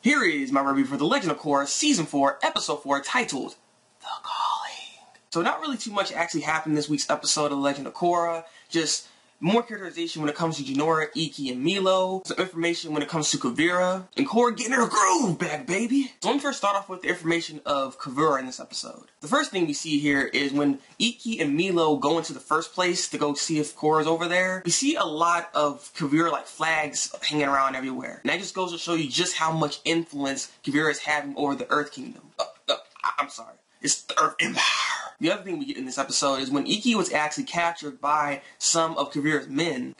Here is my review for The Legend of Korra Season 4, Episode 4, titled The Calling. So not really too much actually happened in this week's episode of The Legend of Korra, just more characterization when it comes to Jinora, Ikki, and Milo, some information when it comes to Kuvira, and Korra getting her groove back, baby! So let me first start off with the information of Kuvira in this episode. The first thing we see here is when Ikki and Milo go into the first place to go see if Korra's over there, we see a lot of Kuvira like flags hanging around everywhere. And that just goes to show you just how much influence Kuvira is having over the Earth Kingdom. I'm sorry. It's the Earth Empire. The other thing we get in this episode is when Ikki was actually captured by some of Kuvira's men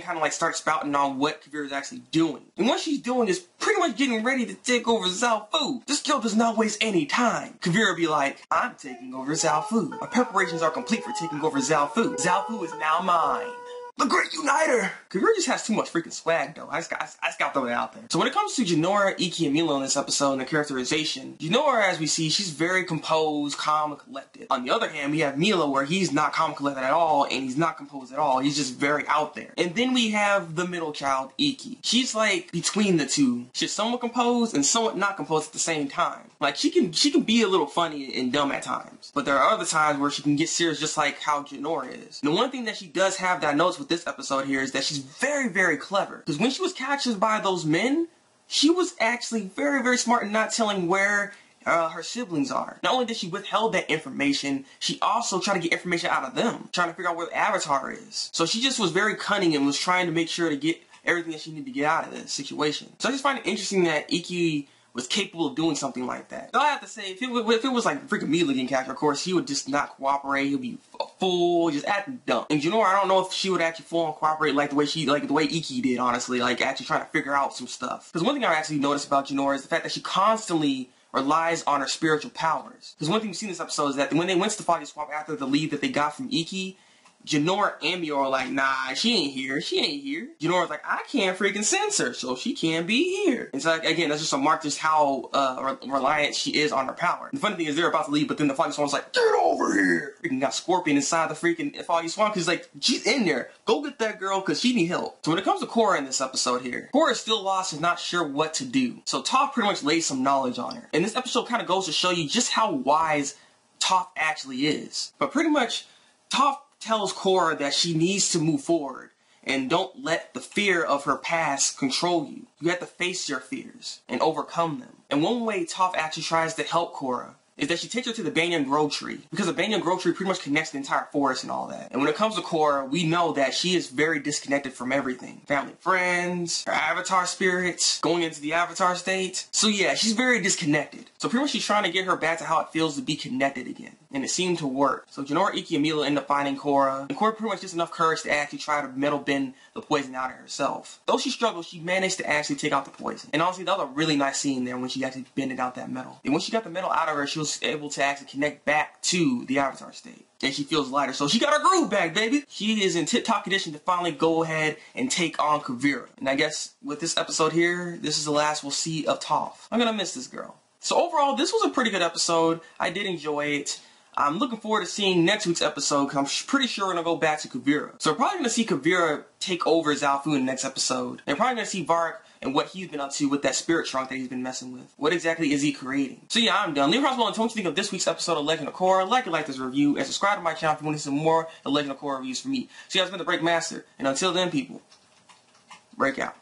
kind of like start spouting on what Kuvira's actually doing. And what she's doing is pretty much getting ready to take over Zaofu. This girl does not waste any time. Kuvira be like, I'm taking over Zaofu. My preparations are complete for taking over Zaofu. Zaofu is now mine. The Great Uniter! Kuvira just has too much freaking swag, though. I just gotta throw it out there. So when it comes to Jinora, Ikki, and Milo in this episode and the characterization, Jinora, as we see, she's very composed, calm, and collected. On the other hand, we have Milo, where he's not calm and collected at all, and he's not composed at all. He's just very out there. And then we have the middle child, Ikki. She's like between the two. She's somewhat composed and somewhat not composed at the same time. Like, she can be a little funny and dumb at times. But there are other times where she can get serious just like how Jinora is. And the one thing that she does have that I noticed with this episode here is that she's very, very clever. Because when she was captured by those men, she was actually very, very smart in not telling where her siblings are. Not only did she withhold that information, she also tried to get information out of them, trying to figure out where the Avatar is. So she just was very cunning and was trying to make sure to get everything that she needed to get out of this situation. So I just find it interesting that Ikki was capable of doing something like that. Though I have to say, if it was like freaking Milo getting captured, of course, he would just not cooperate. He'll be a fool, just acting dumb. And Jinora, I don't know if she would actually full on cooperate like the way Ikki did, honestly, like actually trying to figure out some stuff. Because one thing I actually noticed about Jinora is the fact that she constantly relies on her spiritual powers. Because one thing we see in this episode is that when they went to Fog Swamp after the lead that they got from Ikki, Jinora and Milo are like, nah, she ain't here. Jinora's like, I can't freaking sense her, so she can't be here. And so, like, again, that's just a mark just how reliant she is on her power. And the funny thing is they're about to leave, but then the Foggy Swamp's like, get over here! Freaking got Scorpion inside the freaking Foggy Swamp, because like, she's in there. Go get that girl, because she need help. So when it comes to Korra in this episode here, Korra is still lost and not sure what to do. So Toph pretty much lays some knowledge on her. And this episode kind of goes to show you just how wise Toph actually is. But pretty much, Toph tells Korra that she needs to move forward and don't let the fear of her past control you. You have to face your fears and overcome them. And one way Toph actually tries to help Korra is that she takes her to the Banyan Grove tree, because the Banyan Grove tree pretty much connects the entire forest and all that. And when it comes to Korra, we know that she is very disconnected from everything. Family, friends, her avatar spirits, going into the avatar state. So yeah, she's very disconnected. So pretty much she's trying to get her back to how it feels to be connected again. And it seemed to work. So Jinora, Ikki, and Milo end up finding Korra. And Korra pretty much gets enough courage to actually try to metal bend the poison out of herself. Though she struggled, she managed to actually take out the poison. And honestly, that was a really nice scene there when she actually bended out that metal. And when she got the metal out of her, she was able to actually connect back to the avatar state. And she feels lighter. So she got her groove back, baby! She is in tip-top condition to finally go ahead and take on Kuvira. And I guess with this episode here, this is the last we'll see of Toph. I'm gonna miss this girl. So overall, this was a pretty good episode. I did enjoy it. I'm looking forward to seeing next week's episode, because I'm pretty sure we're going to go back to Kuvira. So we're probably going to see Kuvira take over Zaofu in the next episode. And we're probably going to see Vark and what he's been up to with that spirit trunk that he's been messing with. What exactly is he creating? So yeah, I'm done. Leave a comment below and tell me what you think of this week's episode of Legend of Korra. Like this review, and subscribe to my channel if you want to see some more The Legend of Korra reviews from me. So you guys, been the Thabreakmaster, and until then, people, break out.